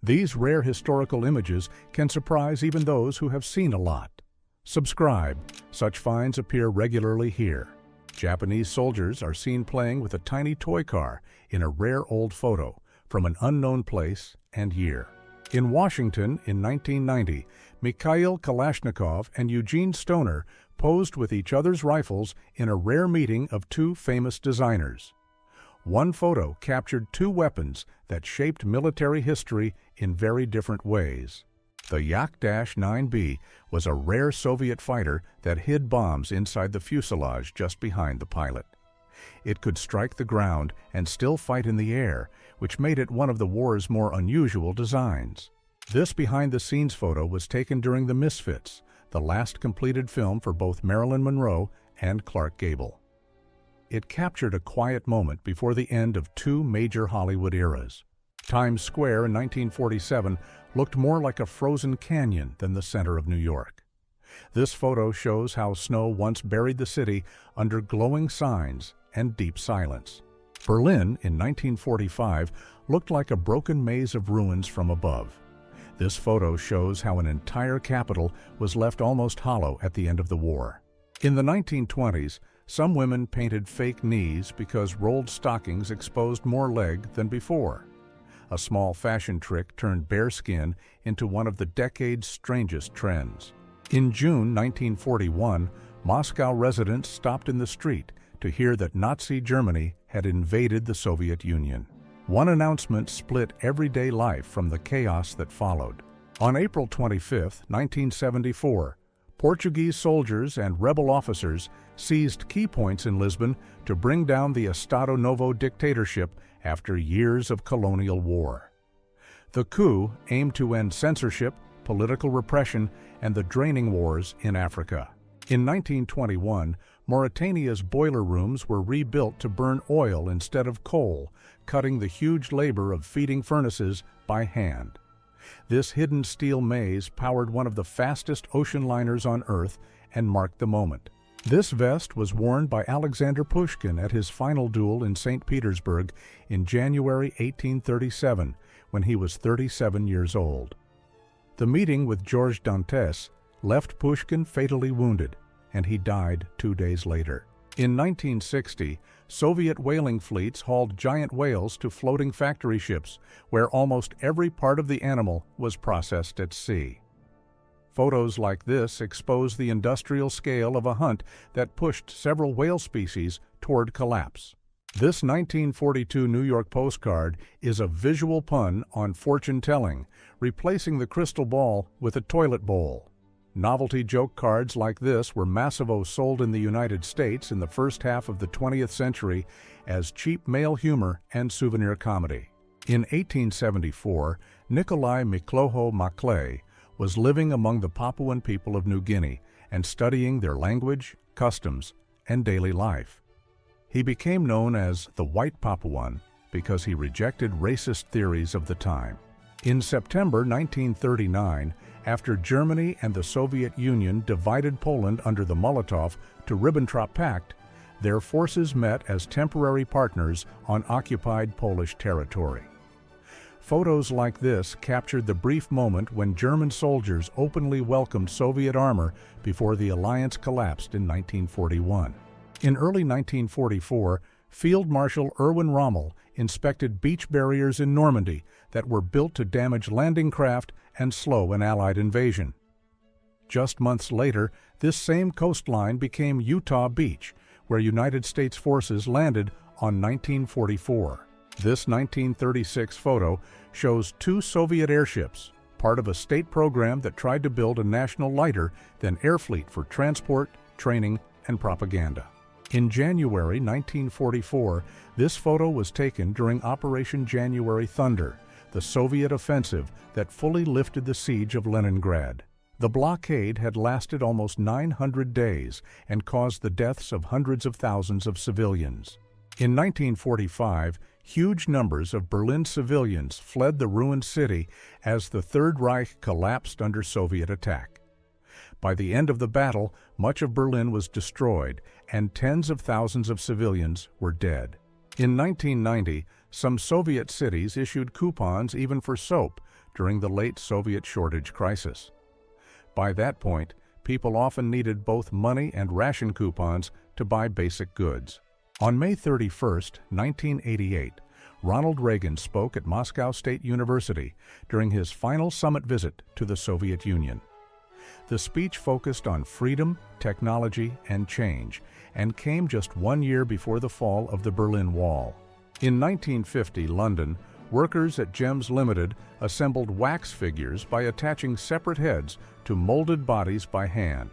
These rare historical images can surprise even those who have seen a lot. Subscribe. Such finds appear regularly here. Japanese soldiers are seen playing with a tiny toy car in a rare old photo from an unknown place and year. In Washington in 1990, Mikhail Kalashnikov and Eugene Stoner posed with each other's rifles in a rare meeting of two famous designers. One photo captured two weapons that shaped military history in very different ways. The Yak-9B was a rare Soviet fighter that hid bombs inside the fuselage just behind the pilot. It could strike the ground and still fight in the air, which made it one of the war's more unusual designs. This behind-the-scenes photo was taken during The Misfits, the last completed film for both Marilyn Monroe and Clark Gable. It captured a quiet moment before the end of two major Hollywood eras. Times Square in 1947 looked more like a frozen canyon than the center of New York. This photo shows how snow once buried the city under glowing signs and deep silence. Berlin in 1945 looked like a broken maze of ruins from above. This photo shows how an entire capital was left almost hollow at the end of the war. In the 1920s, some women painted fake knees because rolled stockings exposed more leg than before. A small fashion trick turned bare skin into one of the decade's strangest trends. In June 1941, Moscow residents stopped in the street to hear that Nazi Germany had invaded the Soviet Union. One announcement split everyday life from the chaos that followed. On April 25, 1974, Portuguese soldiers and rebel officers seized key points in Lisbon to bring down the Estado Novo dictatorship after years of colonial war. The coup aimed to end censorship, political repression, and the draining wars in Africa. In 1921, Mauritania's boiler rooms were rebuilt to burn oil instead of coal, cutting the huge labor of feeding furnaces by hand. This hidden steel maze powered one of the fastest ocean liners on Earth and marked the moment. This vest was worn by Alexander Pushkin at his final duel in St. Petersburg in January 1837, when he was 37 years old. The meeting with Georges Dantes left Pushkin fatally wounded, and he died 2 days later. In 1960, Soviet whaling fleets hauled giant whales to floating factory ships, where almost every part of the animal was processed at sea. Photos like this expose the industrial scale of a hunt that pushed several whale species toward collapse. This 1942 New York postcard is a visual pun on fortune-telling, replacing the crystal ball with a toilet bowl. Novelty joke cards like this were massively sold in the United States in the first half of the 20th century as cheap male humor and souvenir comedy. In 1874, Nikolai Mikloho Maklay was living among the Papuan people of New Guinea and studying their language, customs, and daily life. He became known as the White Papuan because he rejected racist theories of the time. In September 1939, after Germany and the Soviet Union divided Poland under the Molotov-Ribbentrop Pact, their forces met as temporary partners on occupied Polish territory. Photos like this captured the brief moment when German soldiers openly welcomed Soviet armor before the alliance collapsed in 1941. In early 1944, Field Marshal Erwin Rommel inspected beach barriers in Normandy that were built to damage landing craft and slow an Allied invasion. Just months later, this same coastline became Utah Beach, where United States forces landed on 1944. This 1936 photo shows two Soviet airships, part of a state program that tried to build a national lighter than air fleet for transport, training, and propaganda. In January 1944, this photo was taken during Operation January Thunder, the Soviet offensive that fully lifted the siege of Leningrad. The blockade had lasted almost 900 days and caused the deaths of hundreds of thousands of civilians. In 1945, huge numbers of Berlin civilians fled the ruined city as the Third Reich collapsed under Soviet attack. By the end of the battle, much of Berlin was destroyed, and tens of thousands of civilians were dead. In 1990, some Soviet cities issued coupons even for soap during the late Soviet shortage crisis. By that point, people often needed both money and ration coupons to buy basic goods. On May 31, 1988, Ronald Reagan spoke at Moscow State University during his final summit visit to the Soviet Union. The speech focused on freedom, technology, and change, and came just 1 year before the fall of the Berlin Wall. In 1950 London, workers at Gems Limited assembled wax figures by attaching separate heads to molded bodies by hand.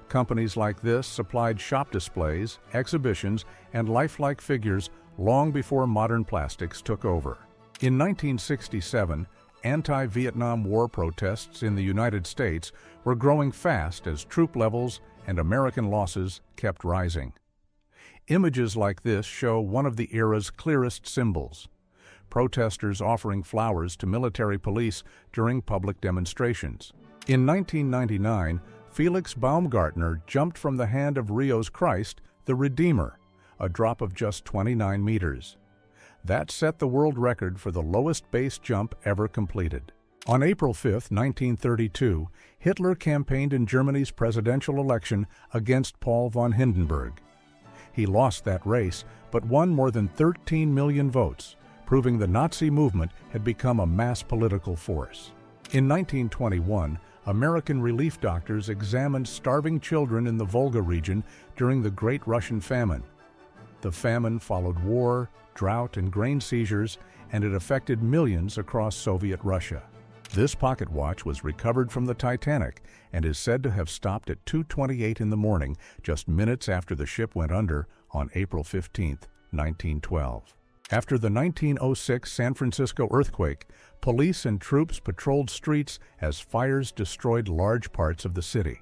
Companies like this supplied shop displays, exhibitions, and lifelike figures long before modern plastics took over. In 1967, anti-Vietnam War protests in the United States were growing fast as troop levels and American losses kept rising. Images like this show one of the era's clearest symbols: protesters offering flowers to military police during public demonstrations. In 1999, Felix Baumgartner jumped from the hand of Rio's Christ, the Redeemer, a drop of just 29 meters. That set the world record for the lowest base jump ever completed. On April 5, 1932, Hitler campaigned in Germany's presidential election against Paul von Hindenburg. He lost that race, but won more than 13 million votes, proving the Nazi movement had become a mass political force. In 1921, American relief doctors examined starving children in the Volga region during the Great Russian Famine. The famine followed war, drought, and grain seizures, and it affected millions across Soviet Russia. This pocket watch was recovered from the Titanic and is said to have stopped at 2:28 in the morning, just minutes after the ship went under on April 15, 1912. After the 1906 San Francisco earthquake, police and troops patrolled streets as fires destroyed large parts of the city.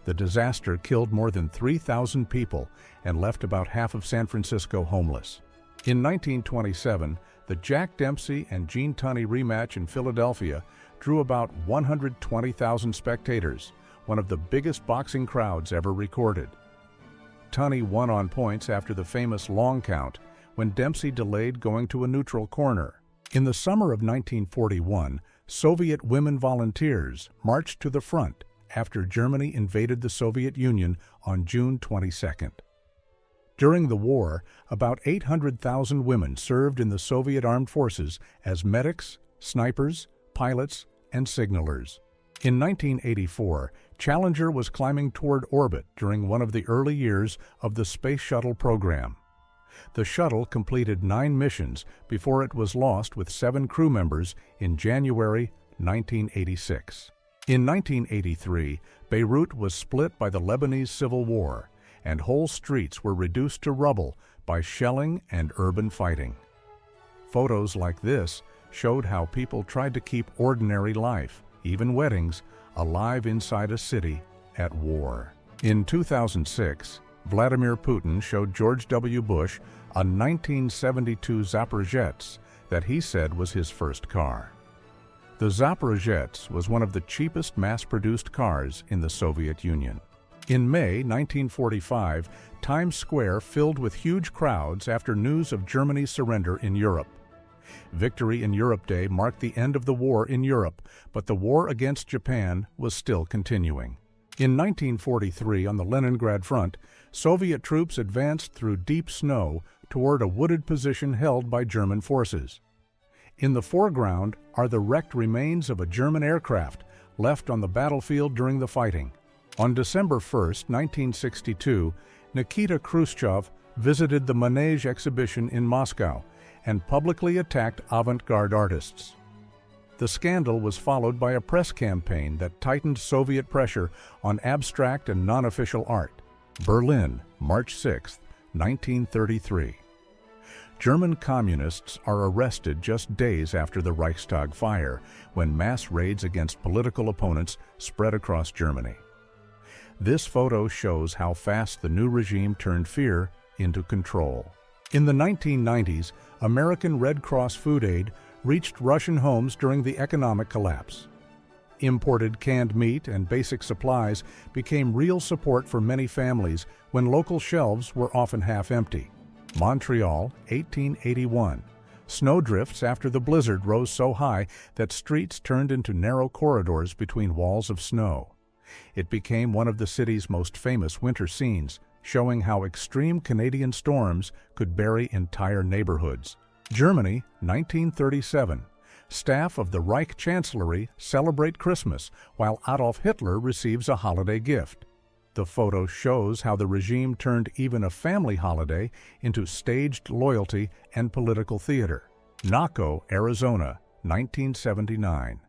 The disaster killed more than 3,000 people and left about half of San Francisco homeless. In 1927, the Jack Dempsey and Gene Tunney rematch in Philadelphia drew about 120,000 spectators, one of the biggest boxing crowds ever recorded. Tunney won on points after the famous long count, when Dempsey delayed going to a neutral corner. In the summer of 1941, Soviet women volunteers marched to the front after Germany invaded the Soviet Union on June 22. During the war, about 800,000 women served in the Soviet armed forces as medics, snipers, pilots, and signalers. In 1984, Challenger was climbing toward orbit during one of the early years of the Space Shuttle program. The shuttle completed 9 missions before it was lost with 7 crew members in January 1986. In 1983, Beirut was split by the Lebanese Civil War, and whole streets were reduced to rubble by shelling and urban fighting. Photos like this showed how people tried to keep ordinary life, even weddings, alive inside a city at war. In 2006, Vladimir Putin showed George W. Bush a 1972 Zaporozhets that he said was his first car. The Zaporozhets was one of the cheapest mass-produced cars in the Soviet Union. In May 1945, Times Square filled with huge crowds after news of Germany's surrender in Europe. Victory in Europe Day marked the end of the war in Europe, but the war against Japan was still continuing. In 1943, on the Leningrad front, Soviet troops advanced through deep snow toward a wooded position held by German forces. In the foreground are the wrecked remains of a German aircraft left on the battlefield during the fighting. On December 1, 1962, Nikita Khrushchev visited the Manege exhibition in Moscow and publicly attacked avant-garde artists. The scandal was followed by a press campaign that tightened Soviet pressure on abstract and non-official art. Berlin, March 6, 1933. German communists are arrested just days after the Reichstag fire, when mass raids against political opponents spread across Germany. This photo shows how fast the new regime turned fear into control. In the 1990s, American Red Cross food aid reached Russian homes during the economic collapse. Imported canned meat and basic supplies became real support for many families when local shelves were often half empty. Montreal, 1881. Snowdrifts after the blizzard rose so high that streets turned into narrow corridors between walls of snow. It became one of the city's most famous winter scenes, showing how extreme Canadian storms could bury entire neighborhoods. Germany, 1937. Staff of the Reich Chancellery celebrate Christmas while Adolf Hitler receives a holiday gift. The photo shows how the regime turned even a family holiday into staged loyalty and political theater. Naco, Arizona, 1979.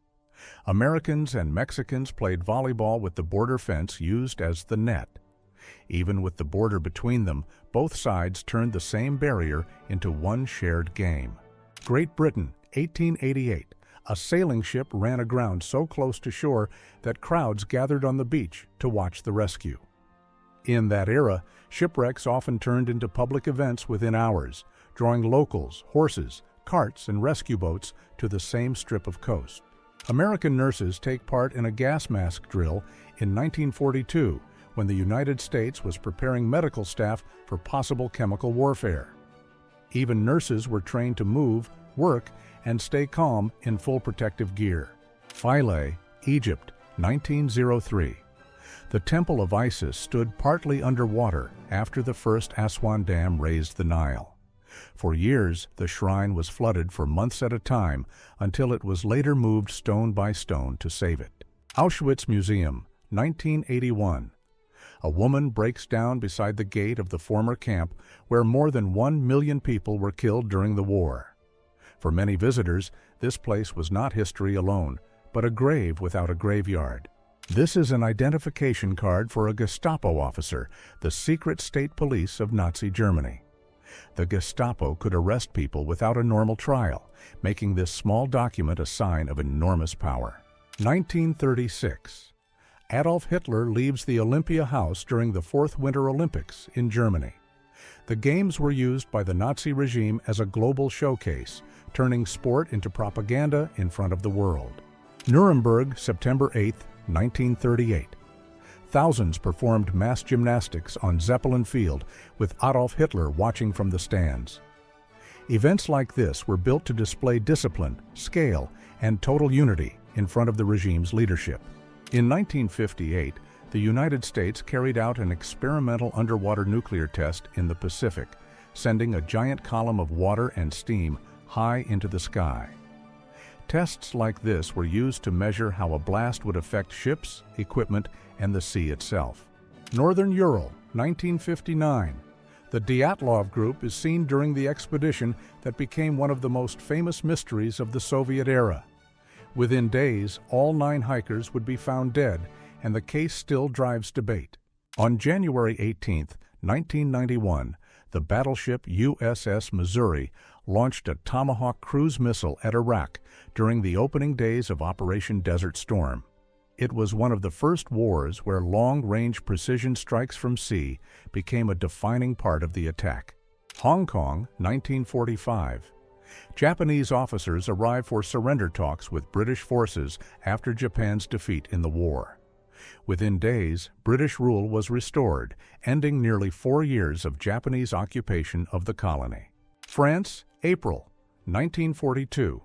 Americans and Mexicans played volleyball with the border fence used as the net. Even with the border between them, both sides turned the same barrier into one shared game. Great Britain, 1888. A sailing ship ran aground so close to shore that crowds gathered on the beach to watch the rescue. In that era, shipwrecks often turned into public events within hours, drawing locals, horses, carts, and rescue boats to the same strip of coast. American nurses take part in a gas mask drill in 1942 when the United States was preparing medical staff for possible chemical warfare. Even nurses were trained to move, work, and stay calm in full protective gear. Philae, Egypt, 1903. The Temple of Isis stood partly underwater after the first Aswan Dam raised the Nile. For years, the shrine was flooded for months at a time until it was later moved stone by stone to save it. Auschwitz Museum, 1981. A woman breaks down beside the gate of the former camp where more than 1 million people were killed during the war. For many visitors, this place was not history alone, but a grave without a graveyard. This is an identification card for a Gestapo officer, the secret state police of Nazi Germany. The Gestapo could arrest people without a normal trial, making this small document a sign of enormous power. 1936. Adolf Hitler leaves the Olympia House during the Fourth Winter Olympics in Germany. The games were used by the Nazi regime as a global showcase, turning sport into propaganda in front of the world. Nuremberg, September 8, 1938. Thousands performed mass gymnastics on Zeppelin Field with Adolf Hitler watching from the stands. Events like this were built to display discipline, scale, and total unity in front of the regime's leadership. In 1958, the United States carried out an experimental underwater nuclear test in the Pacific, sending a giant column of water and steam high into the sky. Tests like this were used to measure how a blast would affect ships, equipment, and the sea itself. Northern Ural, 1959. The Dyatlov group is seen during the expedition that became one of the most famous mysteries of the Soviet era. Within days, all 9 hikers would be found dead, and the case still drives debate. On January 18, 1991, the battleship USS Missouri launched a Tomahawk cruise missile at Iraq during the opening days of Operation Desert Storm. It was one of the first wars where long-range precision strikes from sea became a defining part of the attack. Hong Kong, 1945. Japanese officers arrived for surrender talks with British forces after Japan's defeat in the war. Within days, British rule was restored, ending nearly 4 years of Japanese occupation of the colony. France, April, 1942.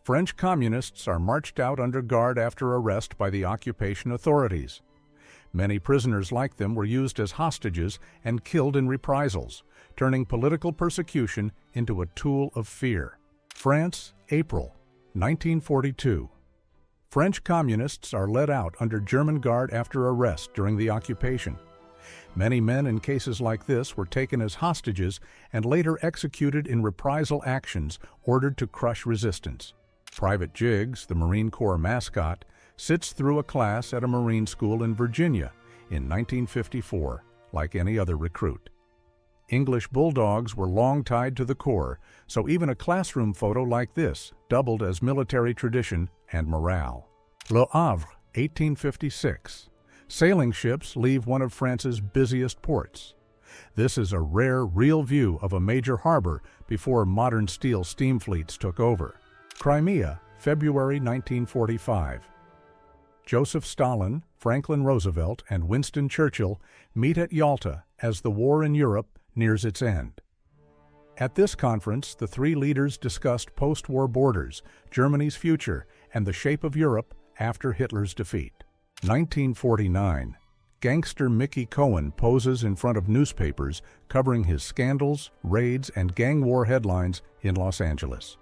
French communists are marched out under guard after arrest by the occupation authorities. Many prisoners like them were used as hostages and killed in reprisals, turning political persecution into a tool of fear. France, April, 1942. French communists are led out under German guard after arrest during the occupation. Many men in cases like this were taken as hostages and later executed in reprisal actions ordered to crush resistance. Private Jiggs, the Marine Corps mascot, sits through a class at a Marine school in Virginia in 1954, like any other recruit. English bulldogs were long tied to the Corps, so even a classroom photo like this doubled as military tradition and morale. Le Havre, 1856. Sailing ships leave one of France's busiest ports. This is a rare, real view of a major harbor before modern steel steam fleets took over. Crimea, February 1945. Joseph Stalin, Franklin Roosevelt, and Winston Churchill meet at Yalta as the war in Europe nears its end. At this conference, the three leaders discussed post-war borders, Germany's future, and the shape of Europe after Hitler's defeat. 1949. Gangster Mickey Cohen poses in front of newspapers covering his scandals, raids, and gang war headlines in Los Angeles.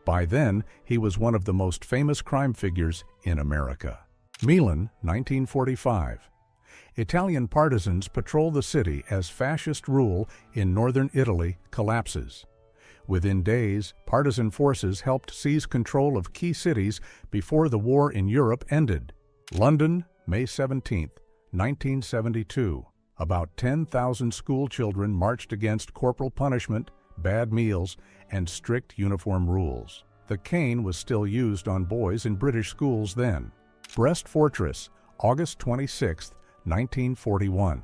By then, he was one of the most famous crime figures in America. Milan, 1945. Italian partisans patrol the city as fascist rule in northern Italy collapses. Within days, partisan forces helped seize control of key cities before the war in Europe ended. London, May 17, 1972. About 10,000 school children marched against corporal punishment, bad meals, and strict uniform rules. The cane was still used on boys in British schools then. Brest Fortress, August 26, 1941.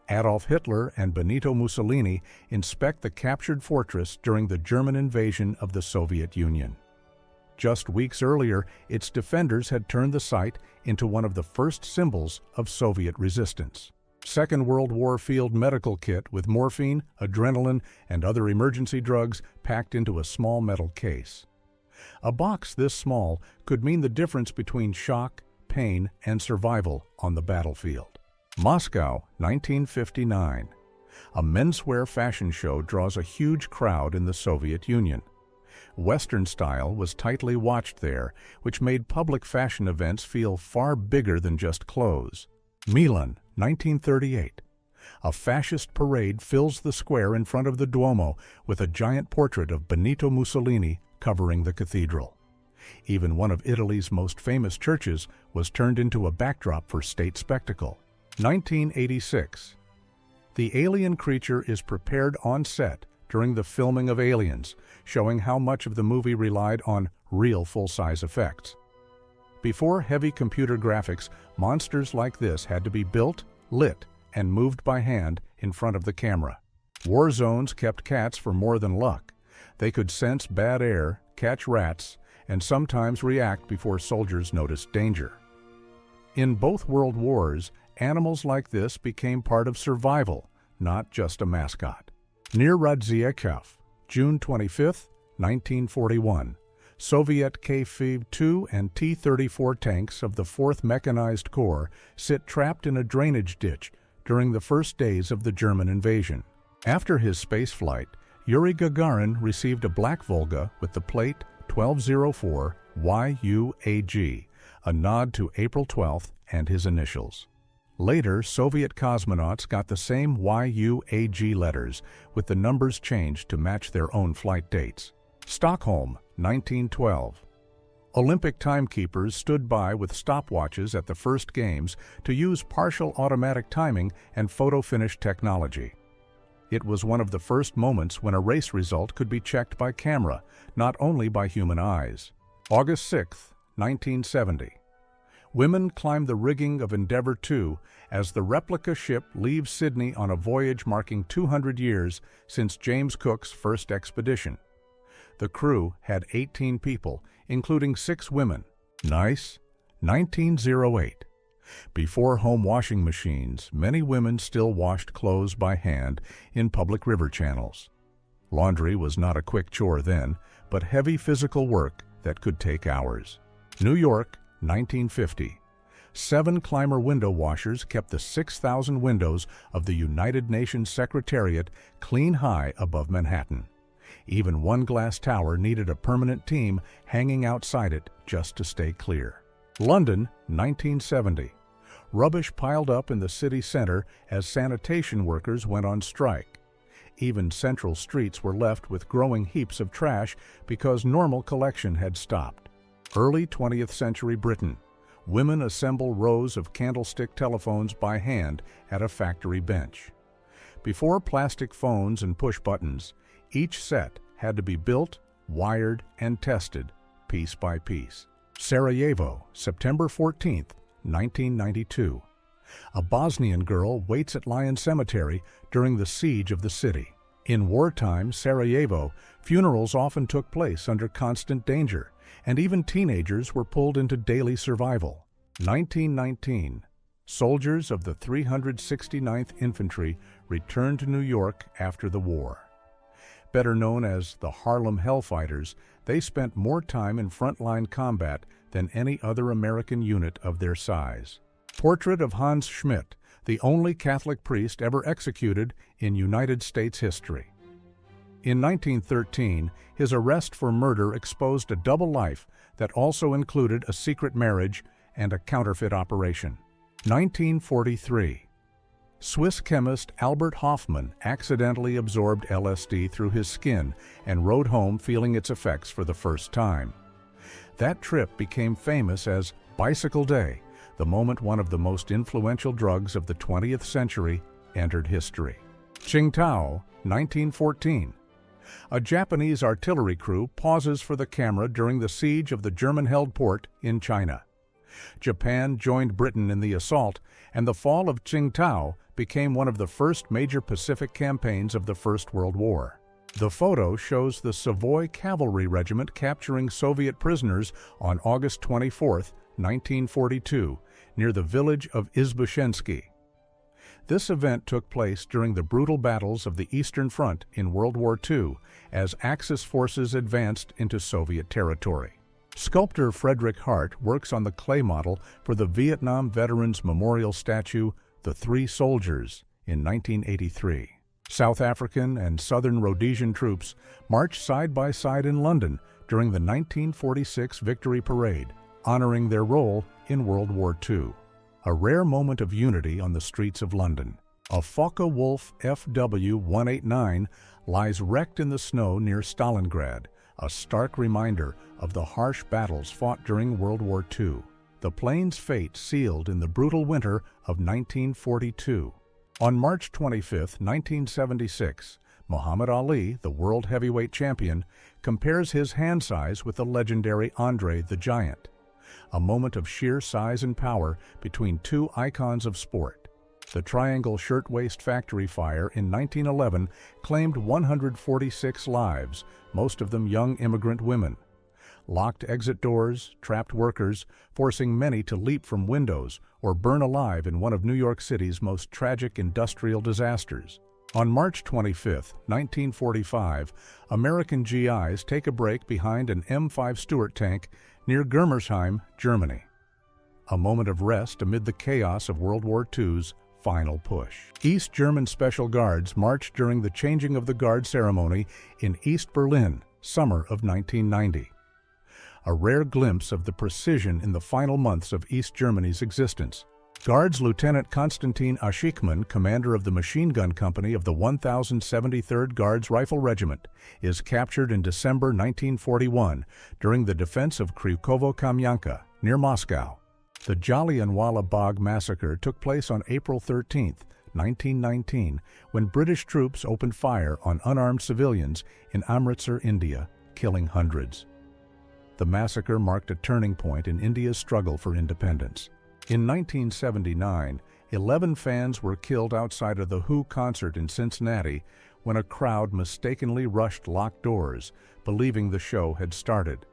Adolf Hitler and Benito Mussolini inspect the captured fortress during the German invasion of the Soviet Union. Just weeks earlier, its defenders had turned the site into one of the first symbols of Soviet resistance. Second World War field medical kit with morphine, adrenaline, and other emergency drugs packed into a small metal case. A box this small could mean the difference between shock, pain, and survival on the battlefield. Moscow, 1959. A menswear fashion show draws a huge crowd in the Soviet Union. Western style was tightly watched there, which made public fashion events feel far bigger than just clothes. Milan, 1938. A fascist parade fills the square in front of the Duomo with a giant portrait of Benito Mussolini covering the cathedral. Even one of Italy's most famous churches was turned into a backdrop for state spectacle. 1986. The alien creature is prepared on set during the filming of Aliens, showing how much of the movie relied on real full-size effects. Before heavy computer graphics, monsters like this had to be built, lit, and moved by hand in front of the camera. War zones kept cats for more than luck. They could sense bad air, catch rats, and sometimes react before soldiers noticed danger. In both world wars, animals like this became part of survival, not just a mascot. Near Radziecov, June 25, 1941. Soviet K-2 and T-34 tanks of the 4th Mechanized Corps sit trapped in a drainage ditch during the first days of the German invasion. After his spaceflight, Yuri Gagarin received a black Volga with the plate 1204 YUAG, a nod to April 12th and his initials. Later, Soviet cosmonauts got the same YUAG letters, with the numbers changed to match their own flight dates. Stockholm, 1912. Olympic timekeepers stood by with stopwatches at the first games to use partial automatic timing and photo finish technology. It was one of the first moments when a race result could be checked by camera, not only by human eyes. August 6, 1970. Women climb the rigging of Endeavour II as the replica ship leaves Sydney on a voyage marking 200 years since James Cook's first expedition. The crew had 18 people, including 6 women. Nice. 1908. Before home washing machines, many women still washed clothes by hand in public river channels. Laundry was not a quick chore then, but heavy physical work that could take hours. New York, 1950. 7 climber window washers kept the 6,000 windows of the United Nations Secretariat clean high above Manhattan. Even one glass tower needed a permanent team hanging outside it just to stay clear. London, 1970. Rubbish piled up in the city center as sanitation workers went on strike. Even central streets were left with growing heaps of trash because normal collection had stopped. Early 20th century Britain. Women assemble rows of candlestick telephones by hand at a factory bench. Before plastic phones and push buttons, each set had to be built, wired, and tested piece by piece. Sarajevo, September 14, 1992. A Bosnian girl waits at Lion Cemetery during the siege of the city. In wartime Sarajevo, funerals often took place under constant danger, and even teenagers were pulled into daily survival. 1919. Soldiers of the 369th Infantry returned to New York after the war. Better known as the Harlem Hellfighters, they spent more time in frontline combat than any other American unit of their size. Portrait of Hans Schmidt, the only Catholic priest ever executed in United States history. In 1913, his arrest for murder exposed a double life that also included a secret marriage and a counterfeit operation. 1943. Swiss chemist Albert Hofmann accidentally absorbed LSD through his skin and rode home feeling its effects for the first time. That trip became famous as Bicycle Day, the moment one of the most influential drugs of the 20th century entered history. Qingtao, 1914. A Japanese artillery crew pauses for the camera during the siege of the German-held port in China. Japan joined Britain in the assault, and the fall of Qingtao became one of the first major Pacific campaigns of the First World War. The photo shows the Savoy Cavalry Regiment capturing Soviet prisoners on August 24, 1942, near the village of Izbushensky. This event took place during the brutal battles of the Eastern Front in World War II as Axis forces advanced into Soviet territory. Sculptor Frederick Hart works on the clay model for the Vietnam Veterans Memorial statue, The Three Soldiers, in 1983. South African and Southern Rhodesian troops marched side by side in London during the 1946 Victory Parade, honoring their role in World War II. A rare moment of unity on the streets of London. A Focke-Wulf FW-189 lies wrecked in the snow near Stalingrad, a stark reminder of the harsh battles fought during World War II. The plane's fate sealed in the brutal winter of 1942. On March 25, 1976, Muhammad Ali, the world heavyweight champion, compares his hand size with the legendary Andre the Giant. A moment of sheer size and power between two icons of sport. The Triangle Shirtwaist Factory fire in 1911 claimed 146 lives, most of them young immigrant women. Locked exit doors trapped workers, forcing many to leap from windows or burn alive in one of New York City's most tragic industrial disasters. On March 25, 1945, American GIs take a break behind an M5 Stuart tank near Germersheim, Germany. A moment of rest amid the chaos of World War II's final push. East German Special Guards marched during the changing of the guard ceremony in East Berlin, summer of 1990. A rare glimpse of the precision in the final months of East Germany's existence. Guards Lieutenant Konstantin Aschikman, commander of the machine gun company of the 1073rd Guards Rifle Regiment, is captured in December 1941 during the defense of Kryukovo-Kamyanka, near Moscow. The Jallianwala Bagh massacre took place on April 13, 1919, when British troops opened fire on unarmed civilians in Amritsar, India, killing hundreds. The massacre marked a turning point in India's struggle for independence. In 1979, 11 fans were killed outside of the Who concert in Cincinnati when a crowd mistakenly rushed locked doors, believing the show had started.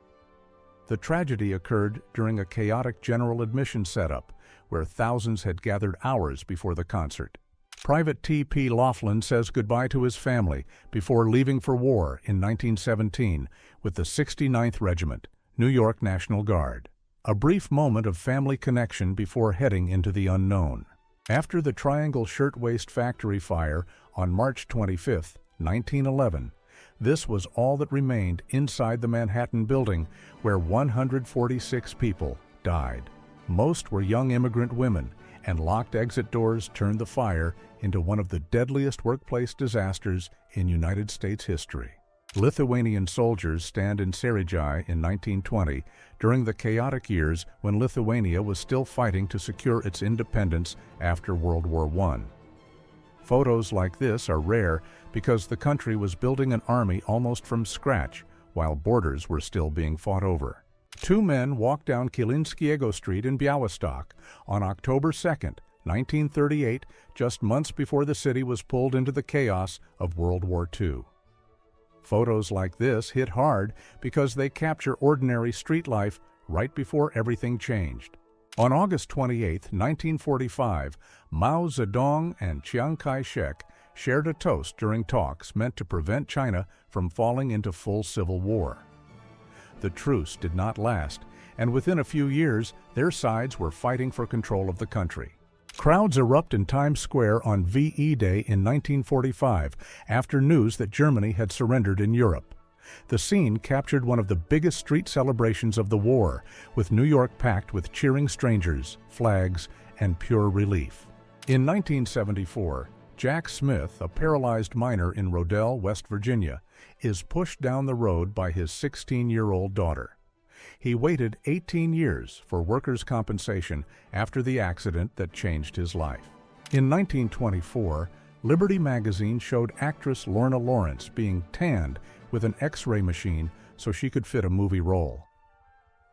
The tragedy occurred during a chaotic general admission setup, where thousands had gathered hours before the concert. Private T.P. Laughlin says goodbye to his family before leaving for war in 1917 with the 69th Regiment, New York National Guard. A brief moment of family connection before heading into the unknown. After the Triangle Shirtwaist Factory fire on March 25, 1911, this was all that remained inside the Manhattan building, where 146 people died. Most were young immigrant women, and locked exit doors turned the fire into one of the deadliest workplace disasters in United States history. Lithuanian soldiers stand in Sergei in 1920 during the chaotic years when Lithuania was still fighting to secure its independence after World War I. Photos like this are rare because the country was building an army almost from scratch while borders were still being fought over. Two men walked down Kilinskiego Street in Białystok on October 2, 1938, just months before the city was pulled into the chaos of World War II. Photos like this hit hard because they capture ordinary street life right before everything changed. On August 28, 1945, Mao Zedong and Chiang Kai-shek shared a toast during talks meant to prevent China from falling into full civil war. The truce did not last, and within a few years, their sides were fighting for control of the country. Crowds erupt in Times Square on VE Day in 1945 after news that Germany had surrendered in Europe. The scene captured one of the biggest street celebrations of the war, with New York packed with cheering strangers, flags, and pure relief. In 1974, Jack Smith, a paralyzed miner in Rodell, West Virginia, is pushed down the road by his 16-year-old daughter. He waited 18 years for workers' compensation after the accident that changed his life. In 1924, Liberty magazine showed actress Lorna Lawrence being tanned with an X-ray machine so she could fit a movie role.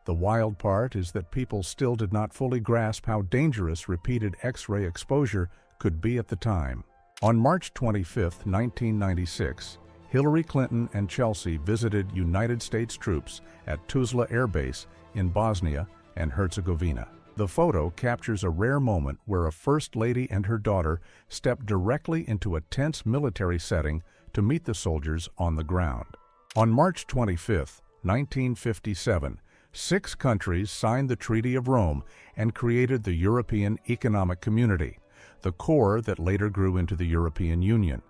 The wild part is that people still did not fully grasp how dangerous repeated X-ray exposure could be at the time. On March 25, 1996, Hillary Clinton and Chelsea visited United States troops at Tuzla Air Base in Bosnia and Herzegovina. The photo captures a rare moment where a First Lady and her daughter stepped directly into a tense military setting to meet the soldiers on the ground. On March 25, 1957, 6 countries signed the Treaty of Rome and created the European Economic Community, the core that later grew into the European Union.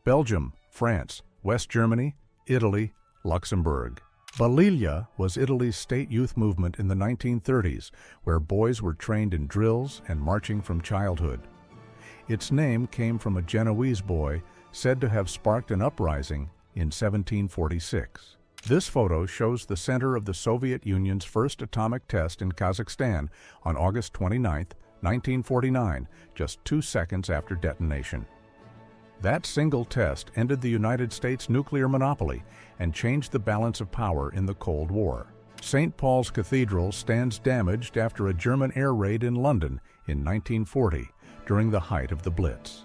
Belgium, France, West Germany, Italy, Luxembourg. Balilla was Italy's state youth movement in the 1930s, where boys were trained in drills and marching from childhood. Its name came from a Genoese boy said to have sparked an uprising in 1746. This photo shows the center of the Soviet Union's first atomic test in Kazakhstan on August 29, 1949, just 2 seconds after detonation. That single test ended the United States' nuclear monopoly and changed the balance of power in the Cold War. St. Paul's Cathedral stands damaged after a German air raid in London in 1940 during the height of the Blitz.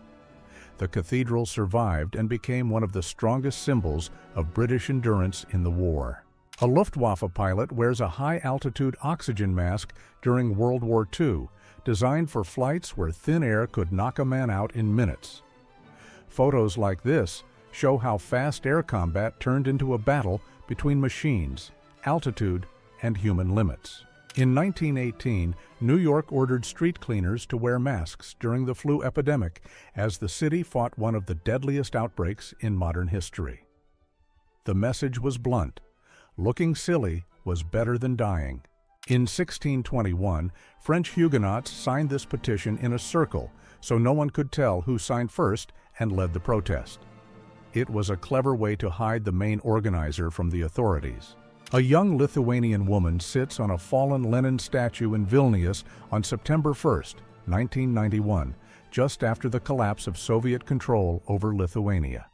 The cathedral survived and became one of the strongest symbols of British endurance in the war. A Luftwaffe pilot wears a high-altitude oxygen mask during World War II, designed for flights where thin air could knock a man out in minutes. Photos like this show how fast air combat turned into a battle between machines, altitude, and human limits. In 1918, New York ordered street cleaners to wear masks during the flu epidemic as the city fought one of the deadliest outbreaks in modern history. The message was blunt: looking silly was better than dying. In 1621, French Huguenots signed this petition in a circle so no one could tell who signed first and led the protest. It was a clever way to hide the main organizer from the authorities. A young Lithuanian woman sits on a fallen Lenin statue in Vilnius on September 1, 1991, just after the collapse of Soviet control over Lithuania.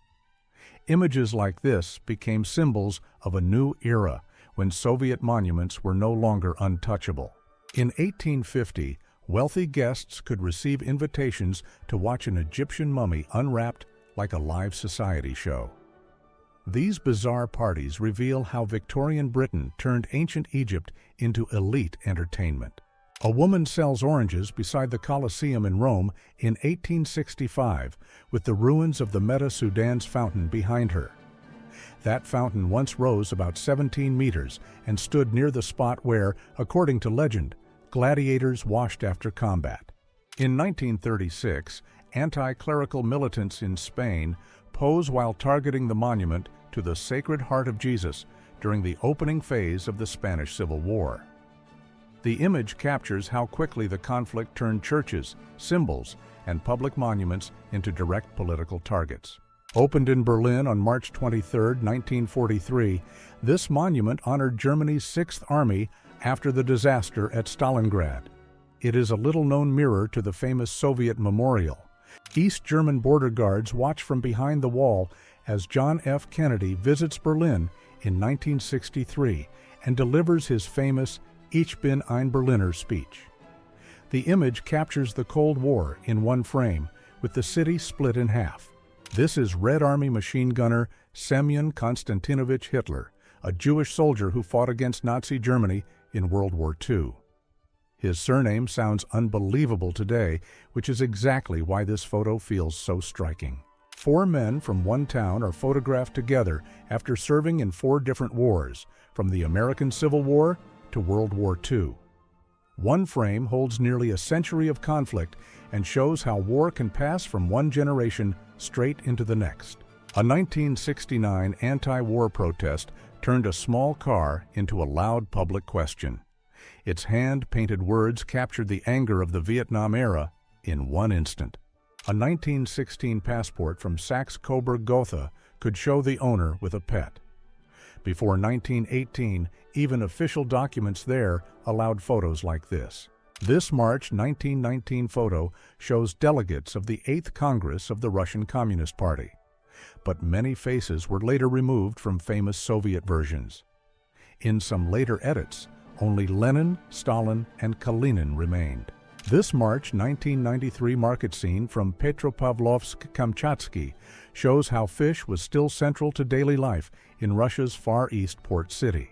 Images like this became symbols of a new era when Soviet monuments were no longer untouchable. In 1850, wealthy guests could receive invitations to watch an Egyptian mummy unwrapped like a live society show. These bizarre parties reveal how Victorian Britain turned ancient Egypt into elite entertainment. A woman sells oranges beside the Colosseum in Rome in 1865, with the ruins of the Meta Sudan's fountain behind her. That fountain once rose about 17 meters and stood near the spot where, according to legend, gladiators washed after combat. In 1936, anti-clerical militants in Spain pose while targeting the monument to the Sacred Heart of Jesus during the opening phase of the Spanish Civil War. The image captures how quickly the conflict turned churches, symbols, and public monuments into direct political targets. Opened in Berlin on March 23, 1943, this monument honored Germany's 6th Army after the disaster at Stalingrad. It is a little-known mirror to the famous Soviet memorial. East German border guards watch from behind the wall as John F. Kennedy visits Berlin in 1963 and delivers his famous Ich bin ein Berliner speech. The image captures the Cold War in one frame, with the city split in half. This is Red Army machine gunner Semyon Konstantinovich Hitler, a Jewish soldier who fought against Nazi Germany in World War II. His surname sounds unbelievable today, which is exactly why this photo feels so striking. 4 men from one town are photographed together after serving in 4 different wars, from the American Civil War to World War II. One frame holds nearly a century of conflict and shows how war can pass from one generation straight into the next. A 1969 anti-war protest turned a small car into a loud public question. Its hand-painted words captured the anger of the Vietnam era in one instant. A 1916 passport from Saxe-Coburg Gotha could show the owner with a pet. Before 1918, even official documents there allowed photos like this. This March 1919 photo shows delegates of the 8th Congress of the Russian Communist Party. But many faces were later removed from famous Soviet versions. In some later edits, only Lenin, Stalin, and Kalinin remained. This March 1993 market scene from Petropavlovsk-Kamchatsky shows how fish was still central to daily life in Russia's Far East port city.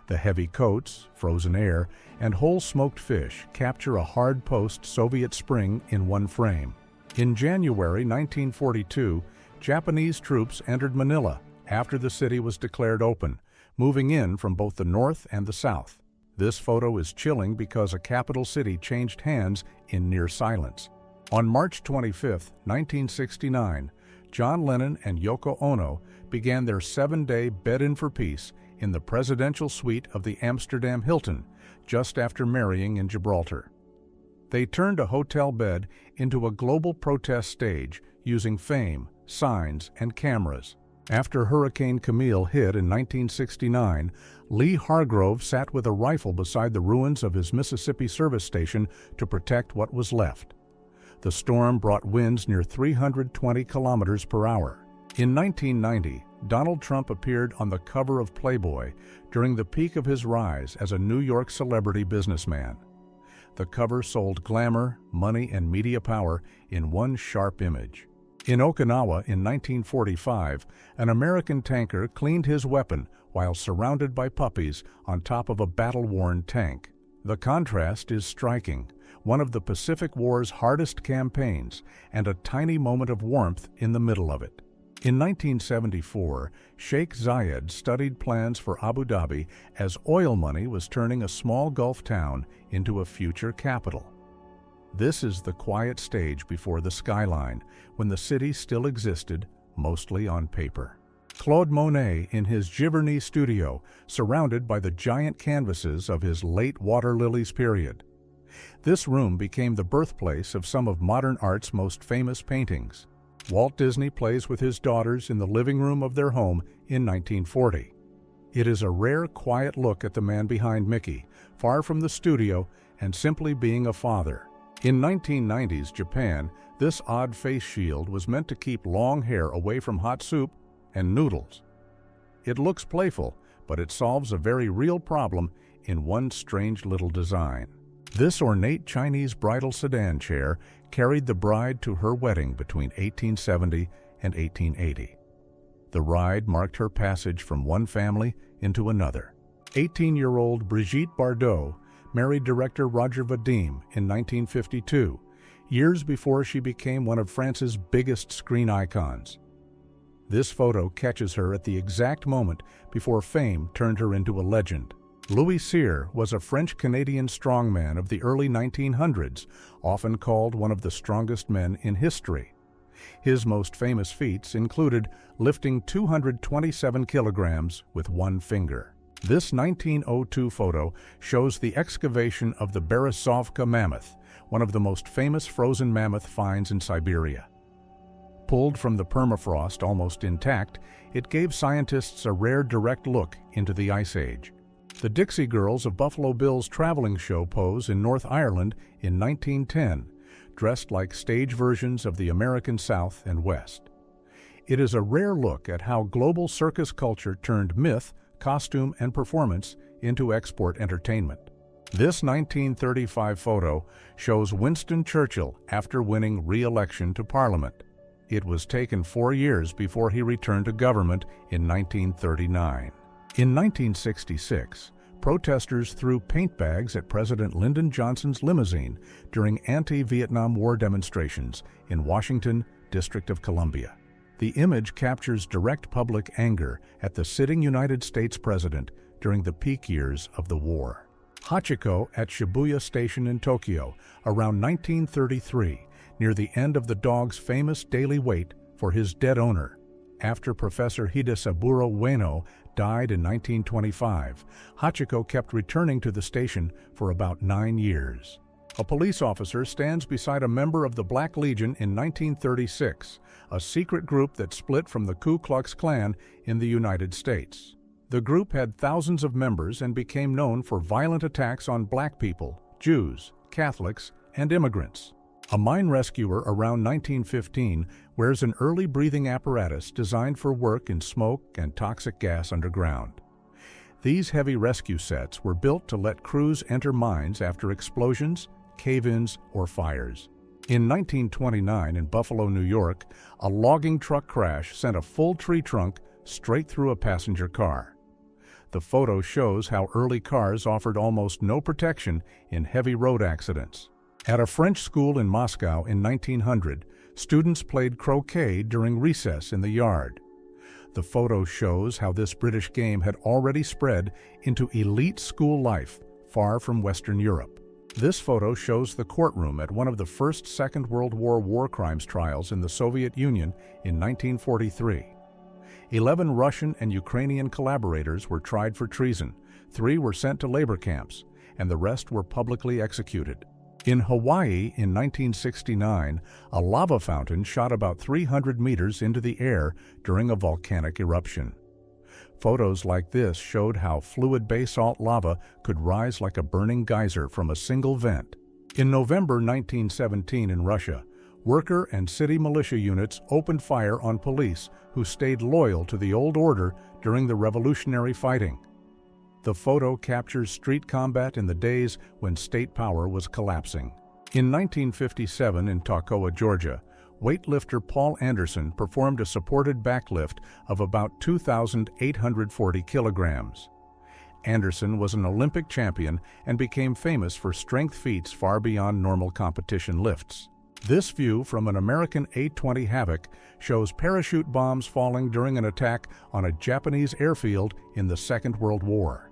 The heavy coats, frozen air, and whole smoked fish capture a hard post-Soviet spring in one frame. In January 1942, Japanese troops entered Manila after the city was declared open, moving in from both the north and the south. This photo is chilling because a capital city changed hands in near silence. On March 25, 1969, John Lennon and Yoko Ono began their 7-day bed-in for peace in the presidential suite of the Amsterdam Hilton, just after marrying in Gibraltar. They turned a hotel bed into a global protest stage using fame, signs, and cameras. After Hurricane Camille hit in 1969, Lee Hargrove sat with a rifle beside the ruins of his Mississippi service station to protect what was left. The storm brought winds near 320 kilometers per hour. In 1990, Donald Trump appeared on the cover of Playboy during the peak of his rise as a New York celebrity businessman. The cover sold glamour, money, and media power in one sharp image. In Okinawa in 1945, an American tanker cleaned his weapon while surrounded by puppies on top of a battle-worn tank. The contrast is striking, one of the Pacific War's hardest campaigns, and a tiny moment of warmth in the middle of it. In 1974, Sheikh Zayed studied plans for Abu Dhabi as oil money was turning a small Gulf town into a future capital. This is the quiet stage before the skyline, when the city still existed, mostly on paper. Claude Monet in his Giverny studio, surrounded by the giant canvases of his late water lilies period. This room became the birthplace of some of modern art's most famous paintings. Walt Disney plays with his daughters in the living room of their home in 1940. It is a rare, quiet look at the man behind Mickey, far from the studio and simply being a father. In 1990s Japan, this odd face shield was meant to keep long hair away from hot soup and noodles. It looks playful, but it solves a very real problem in one strange little design. This ornate Chinese bridal sedan chair carried the bride to her wedding between 1870 and 1880. The ride marked her passage from one family into another. 18-year-old Brigitte Bardot married director Roger Vadim in 1952, years before she became one of France's biggest screen icons. This photo catches her at the exact moment before fame turned her into a legend. Louis Cyr was a French-Canadian strongman of the early 1900s, often called one of the strongest men in history. His most famous feats included lifting 227 kilograms with one finger. This 1902 photo shows the excavation of the Beresovka mammoth, one of the most famous frozen mammoth finds in Siberia. Pulled from the permafrost almost intact, it gave scientists a rare direct look into the Ice Age. The Dixie Girls of Buffalo Bill's traveling show pose in North Ireland in 1910, dressed like stage versions of the American South and West. It is a rare look at how global circus culture turned myth, costume, and performance into export entertainment. This 1935 photo shows Winston Churchill after winning re-election to Parliament. It was taken 4 years before he returned to government in 1939. In 1966, protesters threw paint bags at President Lyndon Johnson's limousine during anti-Vietnam War demonstrations in Washington, District of Columbia. The image captures direct public anger at the sitting United States president during the peak years of the war. Hachiko at Shibuya Station in Tokyo around 1933, near the end of the dog's famous daily wait for his dead owner. After Professor Hidesaburo Ueno died in 1925, Hachiko kept returning to the station for about 9 years. A police officer stands beside a member of the Black Legion in 1936, a secret group that split from the Ku Klux Klan in the United States. The group had thousands of members and became known for violent attacks on black people, Jews, Catholics, and immigrants. A mine rescuer around 1915 wears an early breathing apparatus designed for work in smoke and toxic gas underground. These heavy rescue sets were built to let crews enter mines after explosions, cave-ins, or fires. In 1929 in Buffalo, New York, a logging truck crash sent a full tree trunk straight through a passenger car. The photo shows how early cars offered almost no protection in heavy road accidents. At a French school in Moscow in 1900, students played croquet during recess in the yard. The photo shows how this British game had already spread into elite school life far from Western Europe. This photo shows the courtroom at one of the first Second World War war crimes trials in the Soviet Union in 1943. 11 Russian and Ukrainian collaborators were tried for treason, 3 were sent to labor camps, and the rest were publicly executed. In Hawaii in 1969, a lava fountain shot about 300 meters into the air during a volcanic eruption. Photos like this showed how fluid basalt lava could rise like a burning geyser from a single vent. In November 1917 in Russia, worker and city militia units opened fire on police who stayed loyal to the old order during the revolutionary fighting. The photo captures street combat in the days when state power was collapsing. In 1957 in Toccoa, Georgia, weightlifter Paul Anderson performed a supported backlift of about 2,840 kilograms. Anderson was an Olympic champion and became famous for strength feats far beyond normal competition lifts. This view from an American A-20 Havoc shows parachute bombs falling during an attack on a Japanese airfield in the Second World War.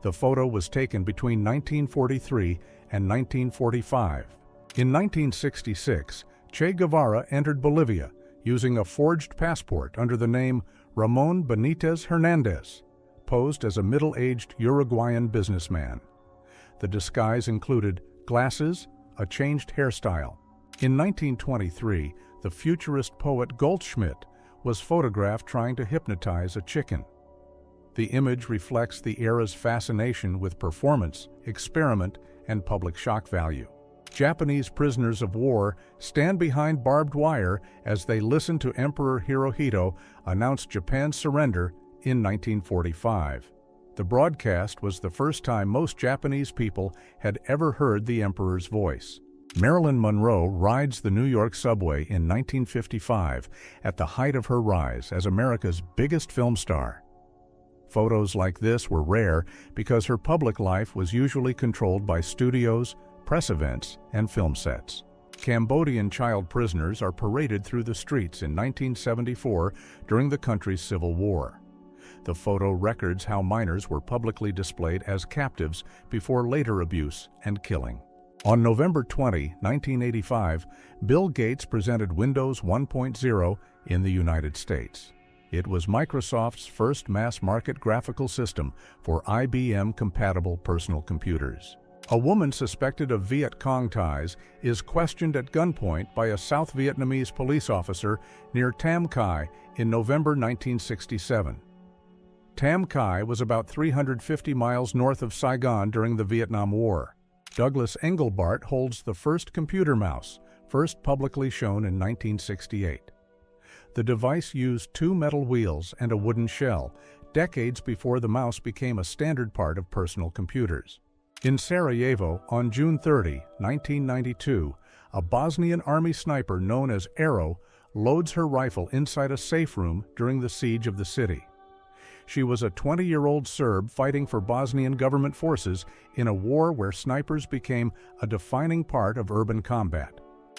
The photo was taken between 1943 and 1945. In 1966, Che Guevara entered Bolivia using a forged passport under the name Ramon Benitez Hernandez, posed as a middle-aged Uruguayan businessman. The disguise included glasses, a changed hairstyle. In 1923, the futurist poet Goldschmidt was photographed trying to hypnotize a chicken. The image reflects the era's fascination with performance, experiment, and public shock value. Japanese prisoners of war stand behind barbed wire as they listen to Emperor Hirohito announce Japan's surrender in 1945. The broadcast was the first time most Japanese people had ever heard the emperor's voice. Marilyn Monroe rides the New York subway in 1955 at the height of her rise as America's biggest film star. Photos like this were rare because her public life was usually controlled by studios, press events, and film sets. Cambodian child prisoners are paraded through the streets in 1974 during the country's civil war. The photo records how minors were publicly displayed as captives before later abuse and killing. On November 20, 1985, Bill Gates presented Windows 1.0 in the United States. It was Microsoft's first mass-market graphical system for IBM-compatible personal computers. A woman suspected of Viet Cong ties is questioned at gunpoint by a South Vietnamese police officer near Tam Khai in November 1967. Tam Khai was about 350 miles north of Saigon during the Vietnam War. Douglas Engelbart holds the first computer mouse, first publicly shown in 1968. The device used 2 metal wheels and a wooden shell, decades before the mouse became a standard part of personal computers. In Sarajevo, on June 30, 1992, a Bosnian army sniper known as Arrow loads her rifle inside a safe room during the siege of the city. She was a 20-year-old Serb fighting for Bosnian government forces in a war where snipers became a defining part of urban combat.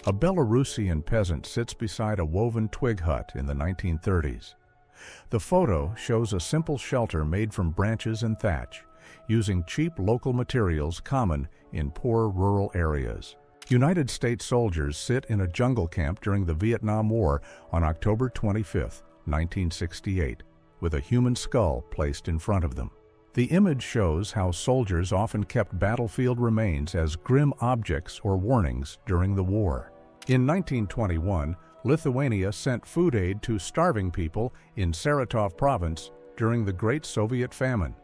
A Belarusian peasant sits beside a woven twig hut in the 1930s. The photo shows a simple shelter made from branches and thatch, using cheap local materials common in poor rural areas. United States soldiers sit in a jungle camp during the Vietnam War on October 25, 1968, with a human skull placed in front of them. The image shows how soldiers often kept battlefield remains as grim objects or warnings during the war. In 1921, Lithuania sent food aid to starving people in Saratov province during the Great Soviet Famine.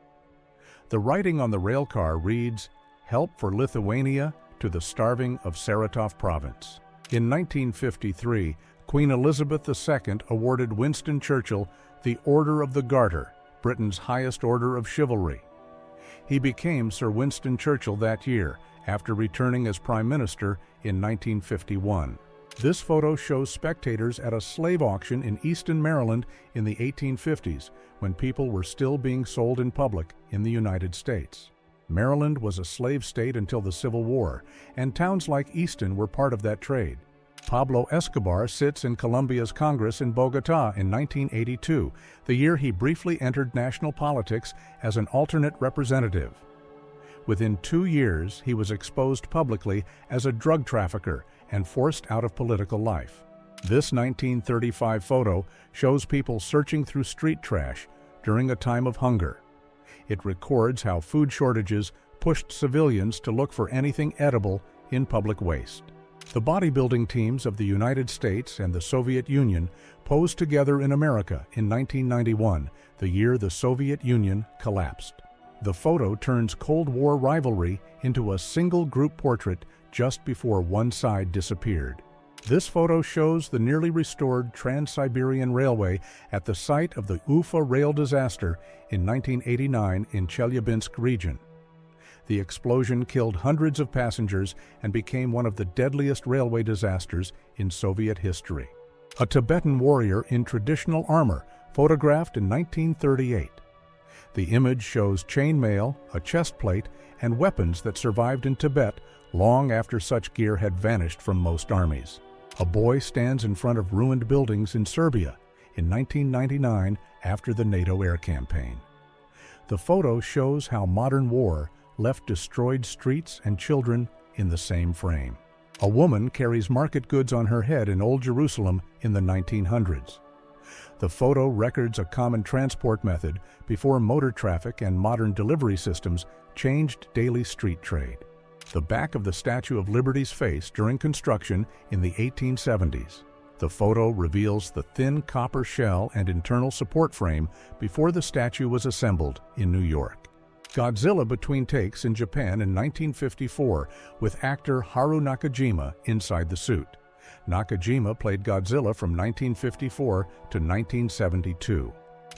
The writing on the railcar reads, "Help for Lithuania to the starving of Saratov province." In 1953, Queen Elizabeth II awarded Winston Churchill the Order of the Garter, Britain's highest order of chivalry. He became Sir Winston Churchill that year, after returning as Prime Minister in 1951. This photo shows spectators at a slave auction in Easton, Maryland in the 1850s, when people were still being sold in public in the United States. Maryland was a slave state until the Civil War, and towns like Easton were part of that trade. Pablo Escobar sits in Colombia's Congress in Bogotá in 1982, the year he briefly entered national politics as an alternate representative. Within 2 years, he was exposed publicly as a drug trafficker and forced out of political life. This 1935 photo shows people searching through street trash during a time of hunger. It records how food shortages pushed civilians to look for anything edible in public waste. The bodybuilding teams of the United States and the Soviet Union posed together in America in 1991, the year the Soviet Union collapsed. The photo turns Cold War rivalry into a single group portrait just before one side disappeared. This photo shows the nearly restored Trans-Siberian Railway at the site of the Ufa rail disaster in 1989 in Chelyabinsk region. The explosion killed hundreds of passengers and became one of the deadliest railway disasters in Soviet history. A Tibetan warrior in traditional armor, photographed in 1938. The image shows chainmail, a chest plate, and weapons that survived in Tibet long after such gear had vanished from most armies. A boy stands in front of ruined buildings in Serbia in 1999 after the NATO air campaign. The photo shows how modern war left destroyed streets and children in the same frame. A woman carries market goods on her head in Old Jerusalem in the 1900s. The photo records a common transport method before motor traffic and modern delivery systems changed daily street trade. The back of the Statue of Liberty's face during construction in the 1870s. The photo reveals the thin copper shell and internal support frame before the statue was assembled in New York. Godzilla between takes in Japan in 1954 with actor Haru Nakajima inside the suit. Nakajima played Godzilla from 1954 to 1972.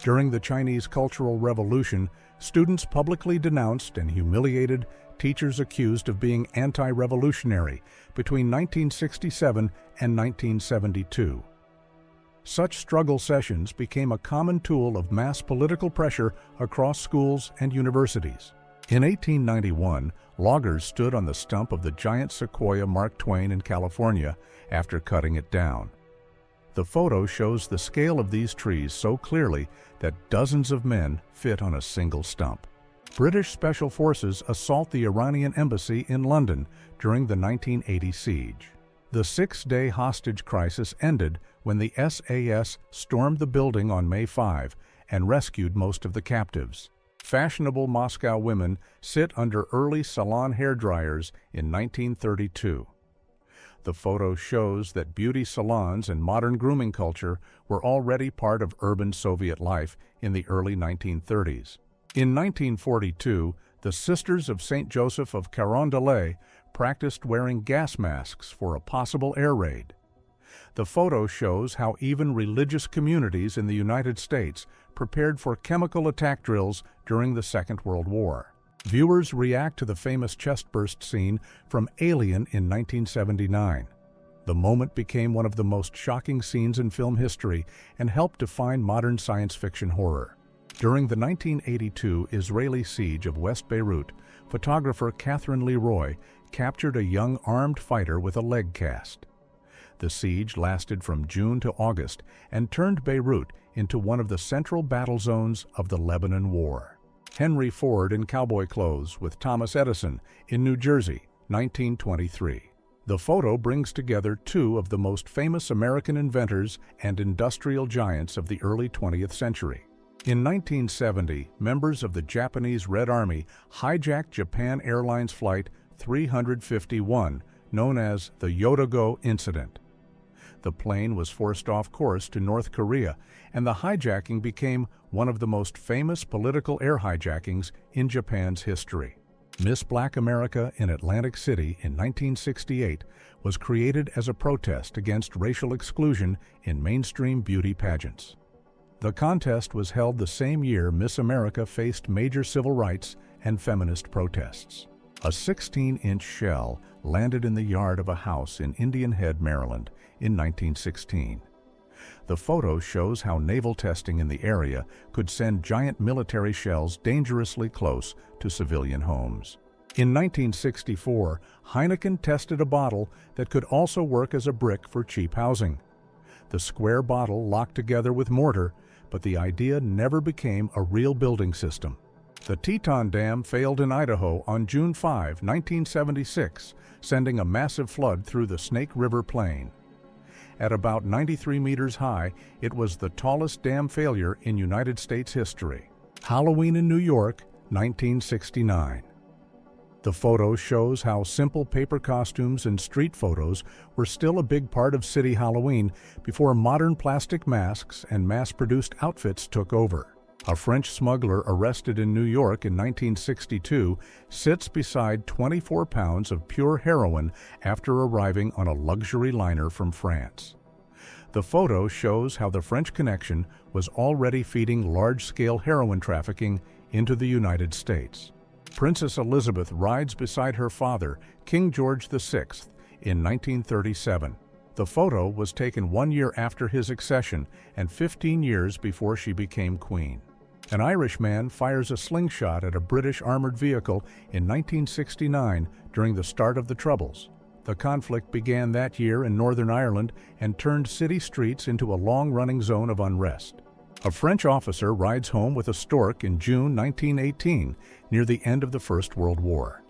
During the Chinese Cultural Revolution, students publicly denounced and humiliated teachers accused of being anti-revolutionary between 1967 and 1972. Such struggle sessions became a common tool of mass political pressure across schools and universities. In 1891, loggers stood on the stump of the giant sequoia Mark Twain in California after cutting it down. The photo shows the scale of these trees so clearly that dozens of men fit on a single stump. British Special Forces assault the Iranian embassy in London during the 1980 siege. The 6-day hostage crisis ended when the SAS stormed the building on May 5 and rescued most of the captives. Fashionable Moscow women sit under early salon hairdryers in 1932. The photo shows that beauty salons and modern grooming culture were already part of urban Soviet life in the early 1930s. In 1942, the Sisters of St. Joseph of Carondelet practiced wearing gas masks for a possible air raid. The photo shows how even religious communities in the United States prepared for chemical attack drills during the Second World War. Viewers react to the famous chestburst scene from Alien in 1979. The moment became one of the most shocking scenes in film history and helped define modern science fiction horror. During the 1982 Israeli siege of West Beirut, photographer Catherine Leroy captured a young armed fighter with a leg cast. The siege lasted from June to August and turned Beirut into one of the central battle zones of the Lebanon War. Henry Ford in cowboy clothes with Thomas Edison in New Jersey, 1923. The photo brings together two of the most famous American inventors and industrial giants of the early 20th century. In 1970, members of the Japanese Red Army hijacked Japan Airlines Flight 351, known as the Yodogo Incident. The plane was forced off course to North Korea, and the hijacking became one of the most famous political air hijackings in Japan's history. Miss Black America in Atlantic City in 1968 was created as a protest against racial exclusion in mainstream beauty pageants. The contest was held the same year Miss America faced major civil rights and feminist protests. A 16-inch shell landed in the yard of a house in Indian Head, Maryland, in 1916. The photo shows how naval testing in the area could send giant military shells dangerously close to civilian homes. In 1964, Heineken tested a bottle that could also work as a brick for cheap housing. The square bottle locked together with mortar, but the idea never became a real building system. The Teton Dam failed in Idaho on June 5, 1976, sending a massive flood through the Snake River Plain. At about 93 meters high, it was the tallest dam failure in United States history. Halloween in New York, 1969. The photo shows how simple paper costumes and street photos were still a big part of city Halloween before modern plastic masks and mass-produced outfits took over. A French smuggler arrested in New York in 1962 sits beside 24 pounds of pure heroin after arriving on a luxury liner from France. The photo shows how the French Connection was already feeding large-scale heroin trafficking into the United States. Princess Elizabeth rides beside her father, King George VI, in 1937. The photo was taken 1 year after his accession and 15 years before she became queen. An Irish man fires a slingshot at a British armored vehicle in 1969 during the start of the Troubles. The conflict began that year in Northern Ireland and turned city streets into a long-running zone of unrest. A French officer rides home with a stork in June 1918, near the end of the First World War.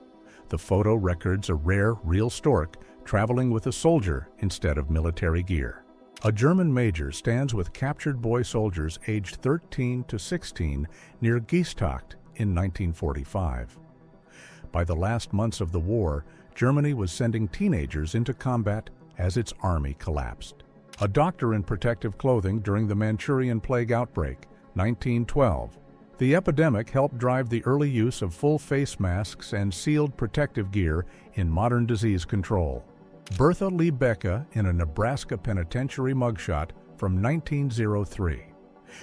The photo records a rare, real stork traveling with a soldier instead of military gear. A German major stands with captured boy soldiers aged 13 to 16 near Geesthacht in 1945. By the last months of the war, Germany was sending teenagers into combat as its army collapsed. A doctor in protective clothing during the Manchurian Plague outbreak, 1912. The epidemic helped drive the early use of full face masks and sealed protective gear in modern disease control. Bertha Lee Becka in a Nebraska penitentiary mugshot from 1903.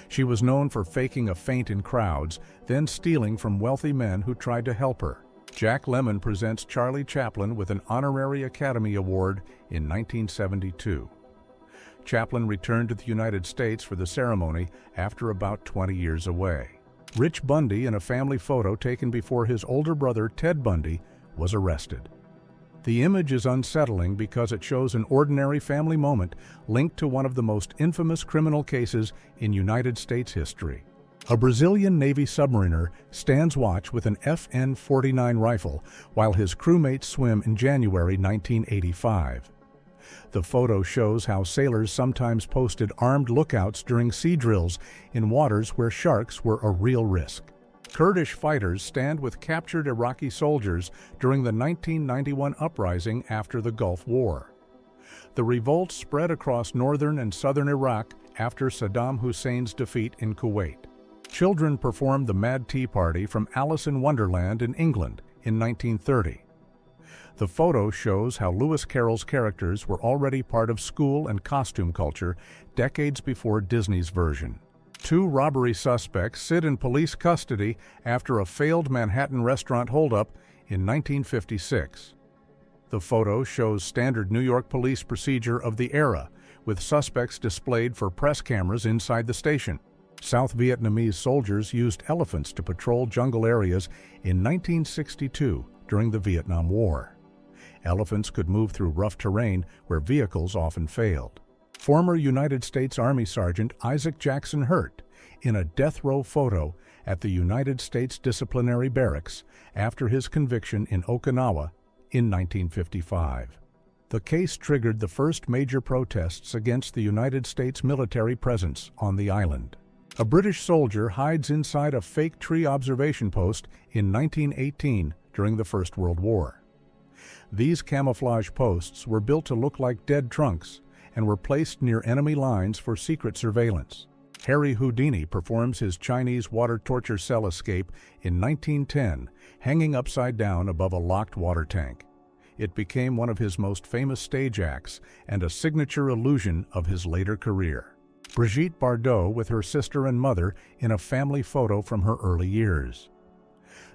She was known for faking a faint in crowds, then stealing from wealthy men who tried to help her. Jack Lemmon presents Charlie Chaplin with an honorary Academy Award in 1972. Chaplin returned to the United States for the ceremony after about 20 years away. Rich Bundy, in a family photo taken before his older brother Ted Bundy was arrested. The image is unsettling because it shows an ordinary family moment linked to one of the most infamous criminal cases in United States history. A Brazilian Navy submariner stands watch with an FN-49 rifle while his crewmates swim in January 1985. The photo shows how sailors sometimes posted armed lookouts during sea drills in waters where sharks were a real risk. Kurdish fighters stand with captured Iraqi soldiers during the 1991 uprising after the Gulf War. The revolt spread across northern and southern Iraq after Saddam Hussein's defeat in Kuwait. Children performed the Mad Tea Party from Alice in Wonderland in England in 1930. The photo shows how Lewis Carroll's characters were already part of school and costume culture decades before Disney's version. 2 robbery suspects sit in police custody after a failed Manhattan restaurant holdup in 1956. The photo shows standard New York police procedure of the era, with suspects displayed for press cameras inside the station. South Vietnamese soldiers used elephants to patrol jungle areas in 1962 during the Vietnam War. Elephants could move through rough terrain where vehicles often failed. Former United States Army Sergeant Isaac Jackson Hurt, in a death row photo at the United States Disciplinary Barracks after his conviction in Okinawa in 1955. The case triggered the first major protests against the United States military presence on the island. A British soldier hides inside a fake tree observation post in 1918 during the First World War. These camouflage posts were built to look like dead trunks and were placed near enemy lines for secret surveillance. Harry Houdini performs his Chinese water torture cell escape in 1910, hanging upside down above a locked water tank. It became one of his most famous stage acts and a signature illusion of his later career. Brigitte Bardot with her sister and mother in a family photo from her early years.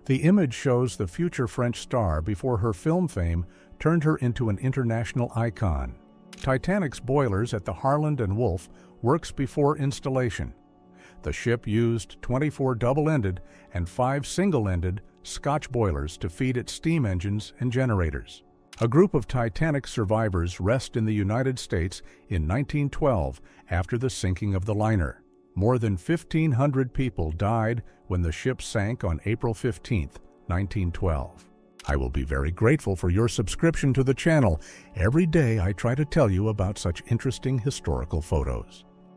The image shows the future French star before her film fame turned her into an international icon. Titanic's boilers at the Harland and Wolff works before installation. The ship used 24 double-ended and 5 single-ended Scotch boilers to feed its steam engines and generators. A group of Titanic survivors rest in the United States in 1912 after the sinking of the liner. More than 1,500 people died when the ship sank on April 15, 1912. I will be very grateful for your subscription to the channel. Every day I try to tell you about such interesting historical photos.